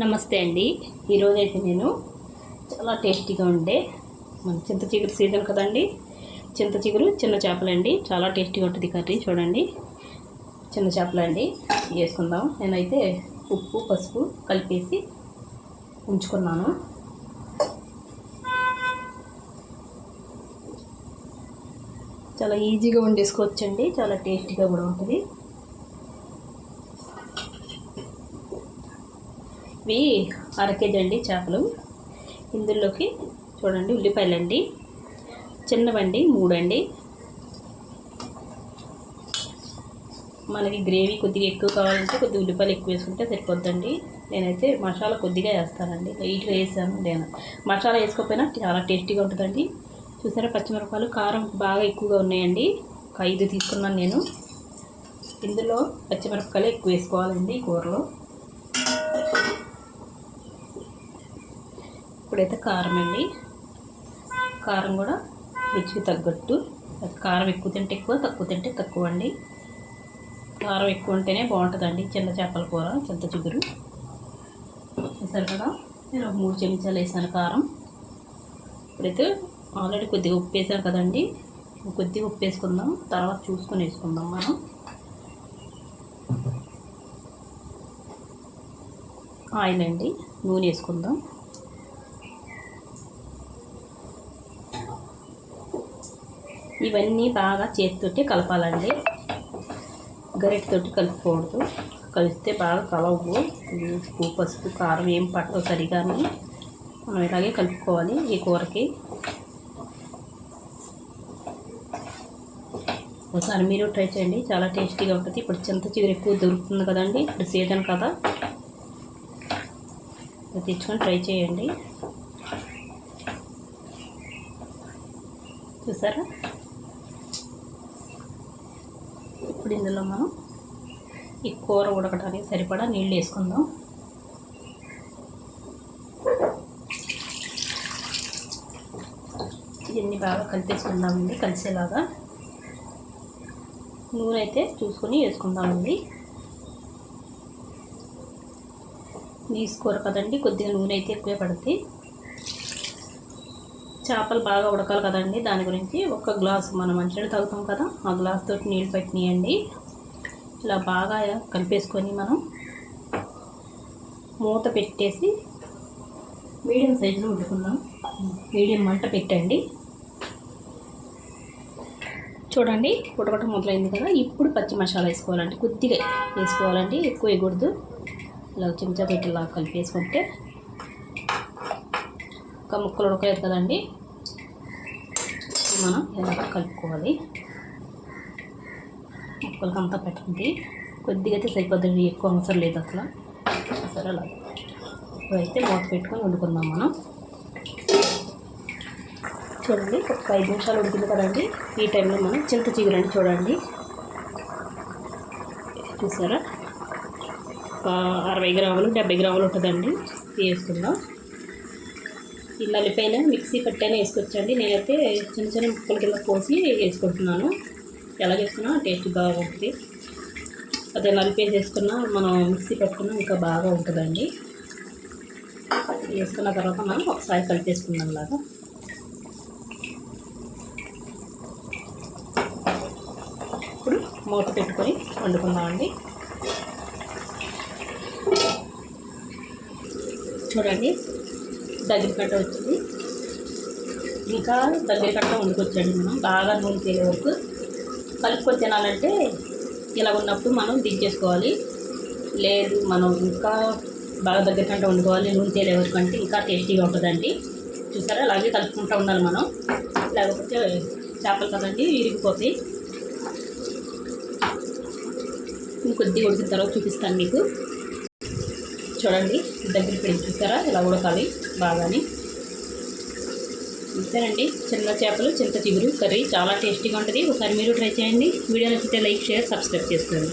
నమస్తే అండి. ఈరోజైతే నేను చాలా టేస్టీగా ఉండే మన చింత చిగురు సీజన్ కదండి. చింత చిగురు చిన్న చేపలండి, చాలా టేస్టీగా ఉంటుంది కర్రీ. చూడండి, చిన్న చేపలండి వేసుకుందాం. నేనైతే ఉప్పు పసుపు కలిపేసి ఉంచుకున్నాను. చాలా ఈజీగా వండేసుకోవచ్చండి, చాలా టేస్టీగా కూడా ఉంటుంది. ఇవి 1/2 కేజీ అండి చేపలు. ఇందులోకి చూడండి ఉల్లిపాయలండి, చిన్నవండి 3 అండి. మనకి గ్రేవీ కొద్దిగా ఎక్కువ కావాలంటే కొద్దిగా ఉల్లిపాయలు ఎక్కువ వేసుకుంటే సరిపోద్దండి. నేనైతే మసాలా కొద్దిగా వేస్తానండి, లైట్గా వేసాను. నేను మసాలా వేసుకోకపోయినా చాలా టేస్టీగా ఉంటుందండి. చూసారా, పచ్చిమిరపకాయలు కారం బాగా ఎక్కువగా ఉన్నాయండి. 5 తీసుకున్నాను నేను. ఇందులో పచ్చిమిరపకాయలు ఎక్కువ వేసుకోవాలండి ఈ కూరలో. ఇప్పుడైతే కారం అండి, కారం కూడా రుచికి తగ్గట్టు. కారం ఎక్కువ తింటే ఎక్కువ, తక్కువ తింటే తక్కువ అండి. కారం ఎక్కువ ఉంటేనే బాగుంటుందండి చిన్న చేపల కూర, చింత చిగురు. చూసారు కదా, నేను 3 చెంచాలు వేసాను కారం. ఇప్పుడైతే ఆల్రెడీ కొద్దిగా ఉప్పు వేసాను కదండి, కొద్దిగా ఉప్పు వేసుకుందాం, తర్వాత చూసుకొని వేసుకుందాం మనం. ఆయిల్ అండి, నూనె వేసుకుందాం. ఇవన్నీ బాగా చేతితోటి కలపాలండి, గరిటెతోటి కలుపుకూడదు. కలిపితే బాగా కలవు. ఉప్పు పసుపు కారం ఏం పట్టవు సరిగాని. మనం ఇలాగే కలుపుకోవాలి ఈ కూరకి. ఒకసారి మీరు ట్రై చేయండి, చాలా టేస్టీగా ఉంటుంది. ఇప్పుడు చింత చిగురు ఎక్కువ దొరుకుతుంది కదండి, ఇప్పుడు సీజన్ కదా, తెచ్చుకొని ట్రై చేయండి. చూసారా, ఇప్పుడు ఇందులో మనం ఈ కూర ఉడకడానికి సరిపడా నీళ్ళు వేసుకుందాం. ఇవన్నీ బాగా కలిపేసుకుందామండి, కలిసేలాగా. నూనె అయితే చూసుకొని వేసుకుందామండి. నీసు కూర కదండి, కొద్దిగా నూనె అయితే ఎక్కువే పడుతుంది. చేపలు బాగా ఉడకాలి కదండి, దాని గురించి 1 గ్లాసు మనం మంచినీళ్ళు తాగుతాం కదా, ఆ గ్లాస్ తోటి నీళ్ళు పెట్టినాయండి. ఇలా బాగా కలిపేసుకొని మనం మూత పెట్టేసి మీడియం సైజులో ఉడుకుందాం. మీడియం మంట పెట్టండి. చూడండి, ఉడకటం మొదలైంది కదా. ఇప్పుడు పచ్చి మసాలా వేసుకోవాలండి, కొద్దిగా వేసుకోవాలండి, ఎక్కువ వేయకూడదు. ఇలా చెంచా తోటి ఇలా కలిపేసుకుంటే ఒక ముక్కలు ఉడకలేదు కదండి, మనం ఇలా కలుపుకోవాలి. ముక్కలకి అంతా పెట్టండి, కొద్దిగా అయితే సరిపోద్దండి, ఎక్కువ అవసరం లేదు అసలు. సరే, అలా ఇప్పుడైతే మూత పెట్టుకొని వండుకుందాం మనం. చూడండి, ఒక 5 నిమిషాలు ఉడికింది కదండి. ఈ టైంలో మనం చింత చిగురు అండి, చూడండి, చూసారా, 60 గ్రాములు 70 గ్రాములు ఉంటుందండి, వేసుకుందాం. ఈ నలిపైన మిక్సీ పట్టైనా వేసుకోవచ్చండి. నేనైతే చిన్న చిన్న ముక్కల కింద పోసి వేసుకుంటున్నాను. ఎలా చేసుకున్నా టేస్ట్ బాగుంటుంది. అదే నలిపేసి వేసుకున్నా, మనం మిక్సీ పెట్టుకున్నా ఇంకా బాగా ఉంటుందండి. వేసుకున్న తర్వాత మనం ఒకసారి కలిపేసుకున్నాం లాగా. ఇప్పుడు మూత పెట్టుకొని వండుకుందామండి. చూడండి, దగ్గర కట్ట వచ్చింది. ఇంకా దగ్గర కట్ట వండుకొచ్చండి. మనం బాగా నూనె తేలే వరకు కలుపుకొని తినాలంటే ఇలా ఉన్నప్పుడు మనం దించేసుకోవాలి. లేదు మనం ఇంకా బాగా దగ్గర కట్ట వండుకోవాలి, నూనె తేలే వరకు అంటే ఇంకా టేస్టీగా ఉంటుందండి. చూసారా, అలాగే కలుపుకుంటూ ఉండాలి మనం, లేకపోతే చేపలు కదండి విరిగిపోతాయి. ఇంకొద్దిగా ఉడికిన తర్వాత చూపిస్తాను మీకు. చూడండి, దగ్గర పెట్టి చూసారా, ఇలా ఉడకాలి బాగాని. ఇంతేనండి, చిన్న చేపలు చింత చిగురు కర్రీ చాలా టేస్టీగా ఉంటుంది. ఒకసారి మీరు ట్రై చేయండి. వీడియో నచ్చితే లైక్, షేర్, సబ్స్క్రైబ్ చేసుకోండి.